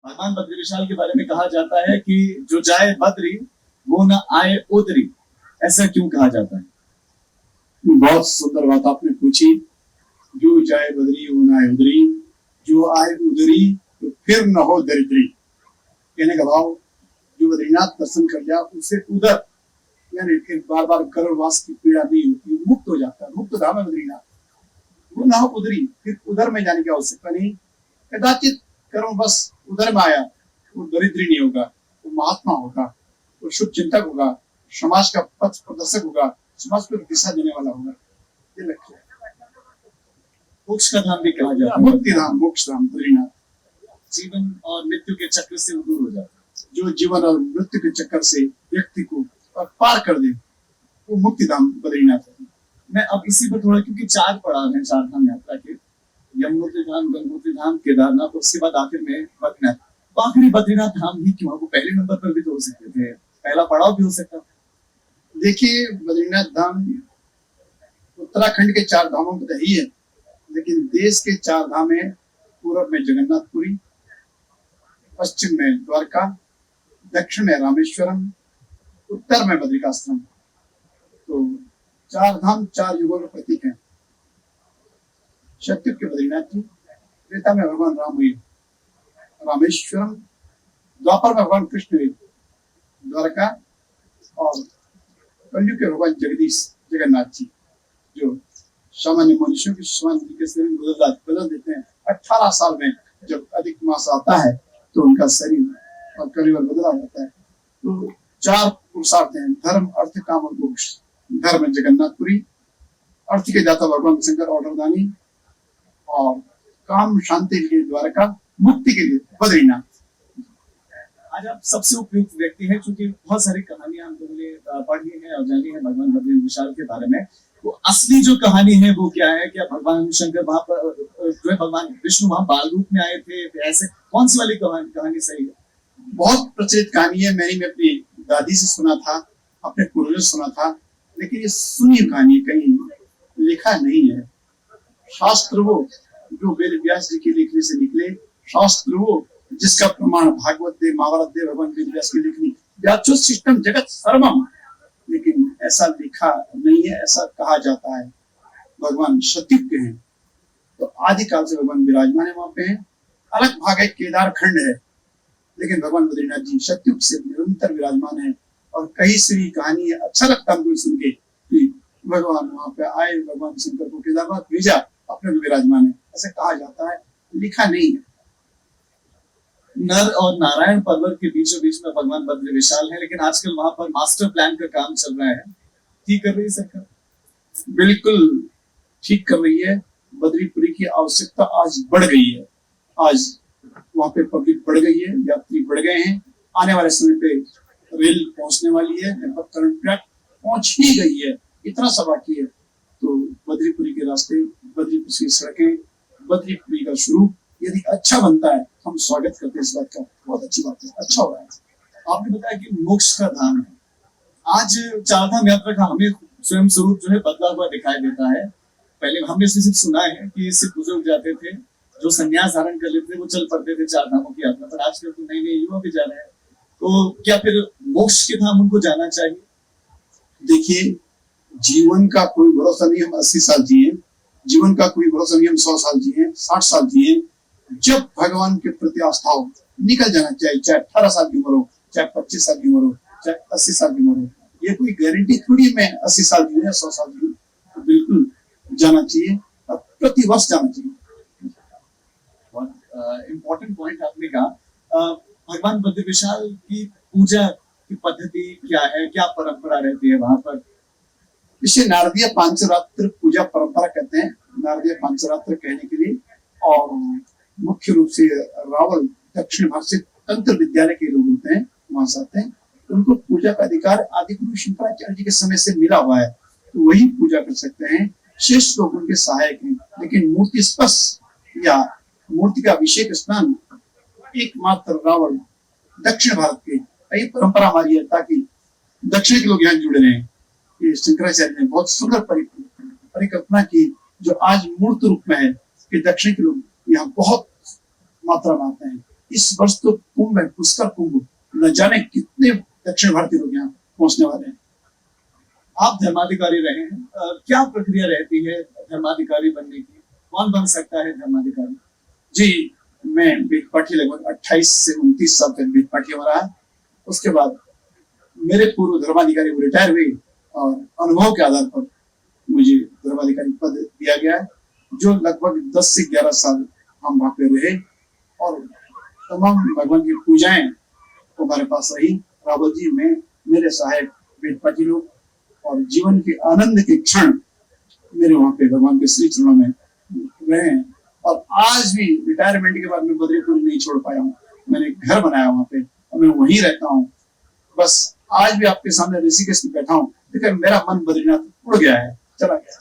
भगवान बद्री विशाल के बारे में कहा जाता है कि जो जाए बद्री वो न आए उदरी। ऐसा क्यों कहा जाता है? बहुत सुंदर बात आपने पूछी। जो जाए बदरी वो न आए उदरी, जो आए उदरी तो फिर न हो दरिद्री। कहने का भाव, जो बद्रीनाथ दर्शन कर लिया उससे उधर यानी फिर बार बार गर्भवास की पीड़ा नहीं होती, मुक्त हो जाता है। मुक्त धाम है बद्रीनाथ। वो न हो उदरी, फिर उधर में जाने की आवश्यकता नहीं। कदाचित कर्म बस उधर में आया, वो दरिद्री नहीं होगा, वो महात्मा होगा, वो शुभ चिंतक होगा, समाज का पथ प्रदर्शक होगा, समाज को दिशा देने वाला होगा। ये लक्ष्य है। मोक्ष का धाम भी कहा जाता है। मुक्ति धाम, मोक्ष धाम बद्रीनाथ। जीवन और मृत्यु के चक्र से वो दूर हो जाता है। जो जीवन और मृत्यु के चक्कर से व्यक्ति को पार कर दे, वो मुक्ति धाम बद्रीनाथ है। मैं अब इसी पर थोड़ा, क्योंकि 4 पड़ाव हैं 4 धाम यात्रा के, यमुनोत्री धाम, गंगोत्री धाम, केदारनाथ, उसके बाद आखिर में बद्रीनाथ। तो आखिरी बद्रीनाथ धाम ही क्यों? वो पहले नंबर पर भी तो हो सकते थे, पहला पड़ाव भी हो सकता था। देखिए, बद्रीनाथ धाम उत्तराखंड के 4 धामों में तो ही है, लेकिन देश के 4 धाम है। पूर्व में जगन्नाथपुरी, पश्चिम में द्वारका, दक्षिण में रामेश्वरम, उत्तर में बद्रिकाश्रम। तो 4 धाम 4 युगों के प्रतीक हैं। सत्युग के बद्रीनाथ जी, त्रेता में भगवान राम हुए रामेश्वरम, द्वापर में भगवान कृष्ण हुए द्वारका, और कलयुग के भगवान जगदीश जगन्नाथ जी, जो सामान्य मनुष्यों की समान तरीके से बदल देते हैं। 18 साल में जब अधिक मास आता है तो उनका शरीर और कलिवर बदला जाता है। तो 4 पुरुषार्थ हैं, धर्म, अर्थ, काम और मोक्ष। धर्म जगन्नाथपुरी, अर्थ के दाता भगवान शंकर ऑर्डरदानी, और काम शांति के लिए द्वारका, मुक्ति के लिए बद्रीनाथ। आज आप सबसे उपयुक्त व्यक्ति हैं, क्योंकि बहुत सारी कहानियां हम लोगों ने पढ़ी हैं और जानी है भगवान बद्री विशाल के बारे में। वो असली जो कहानी है वो क्या है? क्या भगवान शंकर वहां पर, जो है भगवान विष्णु वहां बाल रूप में आए थे? ऐसे कौन सी वाली कहानी सही है? बहुत प्रचलित कहानी है। मैंने अपनी दादी से सुना था, अपने पूर्वजों से सुना था, लेकिन ये सुनी कहानी, कहीं लिखा नहीं है। शास्त्र वो जो वेद व्यास जी के लिखने से निकले, शास्त्र वो जिसका प्रमाण भागवत दे, महाभारत दे, भगवान वेद व्यास की लिखनी, व्याचो सिस्टम जगत सर्वम। लेकिन ऐसा लिखा नहीं है, ऐसा कहा जाता है। भगवान सत्युग के हैं, तो आदिकाल से भगवान विराजमान है वहां पे हैं। अलग भाग है, केदार खंड है, लेकिन भगवान बद्रीनाथ जी सत्युग से निरंतर विराजमान है। और कई सारी कहानी है, अच्छा लगता है सुन के कि भगवान वहां पे आए, भगवान शंकर को केदारनाथ भेजा, अपने विराजमान है, ऐसा कहा जाता है, लिखा नहीं है। नर और नारायण पर्वत के बीचों बीच में भगवान बद्री विशाल है, लेकिन आजकल वहां पर मास्टर प्लान का काम चल रहा है। ठीक कर रही है सरकार? बिल्कुल ठीक कर रही है। बद्रीपुरी की आवश्यकता आज बढ़ गई है। आज वहां पे पब्लिक बढ़ गई है, यात्री बढ़ गए हैं। आने वाले समय पे रेल पहुंचने वाली है, लगभग करंट ट्रैक पहुंच ही गई है, इतना सा बाकी है। तो बद्रीपुरी के रास्ते, बद्रीपुरी की सड़कें, बद्रीपुरी का स्वरूप यदि अच्छा बनता है, हम स्वागत करते हैं इस बात का। बहुत अच्छी बात है, अच्छा हो रहा है। आपने बताया कि मोक्ष का धाम है। आज 4 धाम यात्रा का हमें स्वयं स्वरूप जो है बदला हुआ दिखाई देता है। पहले हमने सिर्फ सुना है कि सिर्फ बुजुर्ग जाते थे, जो संन्यास धारण कर लेते थे वो चल पड़ते थे 4 धामों की यात्रा पर। आजकल तो नए नए युवा भी जा रहे हैं। तो क्या फिर मोक्ष के धाम उनको जाना चाहिए? देखिए, जीवन का कोई भरोसा नहीं हम 80 साल जिए, जीवन का कोई भरोसा नहीं हम 100 साल जिए, 60 साल जिए। जब भगवान के प्रति आस्था हो, निकल जाना चाहिए। चाहे 18 साल की उम्र हो, चाहे 25 साल की उम्र हो, चाहे 80 साल की उम्र हो। ये कोई गारंटी थोड़ी मैं 80 साल जीऊं या 100 साल जीऊं। तो बिल्कुल जाना चाहिए, और प्रति वर्ष जाना चाहिए। इम्पोर्टेंट पॉइंट आपने कहा। भगवान बद्री विशाल की पूजा की पद्धति क्या है? क्या परंपरा रहती है वहां पर? इसे नारदीय पांचरात्र पूजा परंपरा कहते हैं। नारदीय पांचरात्र कहने के लिए, और मुख्य रूप से रावल दक्षिण भारत से तंत्र विद्यालय के लोग होते हैं, वहां से आते हैं। उनको पूजा का अधिकार आदि गुरु शंकराचार्य जी के समय से मिला हुआ है, तो वही पूजा कर सकते हैं। शेष लोग उनके सहायक हैं, लेकिन मूर्ति स्पर्श या मूर्ति का अभिषेक स्नान एकमात्र रावल दक्षिण भारत के, यही परंपरा हमारी है, ताकि दक्षिण के लोग यहाँ जुड़े रहे। ये शंकराचार्य ने बहुत सुंदर परिकल्पना की, जो आज मूर्त रूप में है, कि दक्षिण के लोग यहाँ बहुत मात्रा में आते हैं। इस वर्ष तो कुंभ है, पुष्कर कुंभ, न जाने कितने दक्षिण भारतीय लोग यहाँ पहुंचने वाले हैं। आप धर्माधिकारी रहे हैं, क्या प्रक्रिया रहती है धर्माधिकारी बनने की? कौन बन सकता है धर्माधिकारी? जी, मैं बीट पाठी लगभग 28 से 29 साल तक बीट पाठी हो रहा है। उसके बाद मेरे पूर्व धर्माधिकारी वो रिटायर हुए और अनुभव के आधार पर मुझे धर्माधिकारी पद दिया गया है, जो लगभग 10 से 11 साल हम वहां पे रहे और तमाम भगवान की पूजाएं हमारे पास रही। रावत जी, मैं, मेरे सहायक बीट पाठी लोग, और जीवन के आनंद के क्षण मेरे वहां पे भगवान के श्री चरणों में रहे हैं। और आज भी रिटायरमेंट के बाद मैं बद्रीपुर नहीं छोड़ पाया हूँ। मैंने घर बनाया वहां पे और मैं वहीं रहता हूँ। बस आज भी आपके सामने ऋषिकेश में बैठा हूँ, लेकिन मेरा मन बद्रीनाथ उड़ गया है, चला गया।